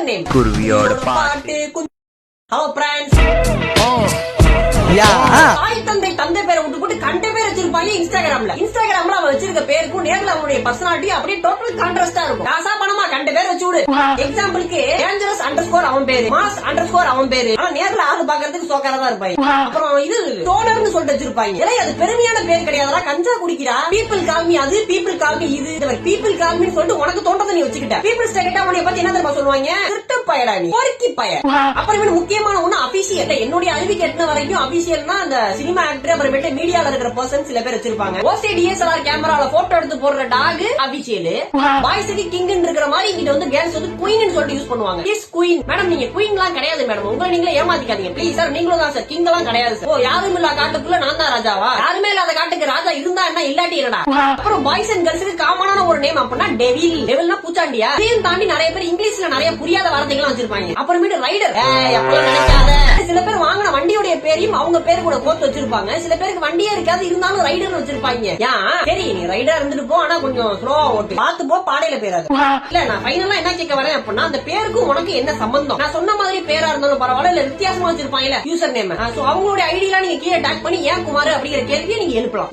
User name குருவியோட பாட்டு. Hello friends. தாய் தந்தை தந்தை பேரை விட்டு போட்டு கண்ட பேர் வச்சிருப்பாங்க இன்ஸ்டாகிராம்ல அவன் வச்சிருக்க பேருக்கும் நேர்ல அவனுடைய பர்சனாலிட்டி அப்படியே டோட்டல் கான்ட்ராஸ்டா இருக்கும். காசா பணமா கண்ட பேர் வச்சு விடு. எக்ஸாம்பிளுக்கு டேஞ்சரஸ் அண்டர்ஸ்கோர் அவன் பேரு, மாஸ் அண்டர்ஸ்கோர் அவன் பேரு. ஆனா நேர்ல ஆளு பாக்குறதுக்கு சோக்காரா தான் இருப்பாங்க. அப்புறம் இது டோனர்னு சொல்லிட்டு வச்சிருப்பாங்க. அது பெருமையான பேர் கிடையாதுடா, கஞ்சா குடிக்கிறா. பீப்பிள் கால்மி அது, பீப்பிள் கால்மி இது. பீப்பிள் கால்மின்னு சொல்லிட்டு உனக்கு தோன்றதை நீ வச்சுக்கிட்ட. பீப்பிள்ஸ் கேட்டா உன்னை பத்தி என்ன தெரியுமா சொல்லுவாங்க? திருட்டு பயடா நீ, பொறுக்கி பய. அப்புறம் முக்கியமான ஒண்ணு அபிஷியல். என்னுடைய அறிவுக்கு எட்டின வரைக்கும் அபிஷியல்னா அந்த சினிமா ஆக்டர், அப்புறமேட்டு மீடியால இருக்கிற பர்சன் சில பேர் வச்சிருப்பாங்க. OCDSLR கேமரால போட்டோ எடுத்து போடுற டாக் அபிஷியல். பாய்ஸ்க்கு கிங் இருக்கிற மாதிரி இங்க வந்து கேர்ள்ஸ் வந்து குயின் சொல்லிட்டு யூஸ் பண்ணுவாங்க. இஸ் குயின் மேடம், நீங்க குயின் எல்லாம் கிடையாது மேடம், உங்களை நீங்களே ஏமாத்திக்காதீங்க ப்ளீஸ் சார். நீங்களும் தான் சார், கிங் எல்லாம் கிடையாது சார். ஓ, யாரும் இல்ல காட்டுக்குள்ள நான் தான் ராஜாவா? யாருமே இல்லாத காட்டுக்கு ராஜா இருந்தா என்ன, இல்லாட்டி என்னடா? அப்புறம் பாய்ஸ் அண்ட் கேர்ள்ஸ்க்கு காமனான ஒரு நேம் அப்படின்னா டெவில். டெவில்னா பூச்சாண்டியா. இதையும் தாண்டி நிறைய பேர் இங்கிலீஷ்ல நிறைய புரியாத வார்த்தைகள் வச்சிருப்பாங்க. அப்புறமேட்டு ரைடர், எப்பவும் நினைக்காத. சில பேர் வாங்கின வண்டியோட பேரையும் அவங்க பேரு கூட கோத்து வச்சிருப்பாங்க. சில பேருக்கு வண்டியே இருக்காது, இருந்தாலும் ரைடர் வச்சிருப்பாங்க. சரி, நீ ரைடரா இருந்துட்டு போ, ஆனா கொஞ்சம் ஸ்லோவா ஓட்டு, பாத்து போ, பாடையில பேராது. இல்ல, நான் ஃபைனலா என்ன கேட்க வரேன் அப்படின்னா, அந்த பேருக்கும் உனக்கு என்ன சம்பந்தம்? நான் சொன்ன மாதிரி பேரா இருந்தாலும் பரவாயில்ல, இல்ல வித்தியாசமா வச்சிருப்பாங்க யூசர் நேம். அவங்களுடைய ஐடியா நீங்க கீழே டாக் பண்ணி ஏன் குமார் அப்படிங்கிற கேள்வியை நீங்க எழுப்பலாம்.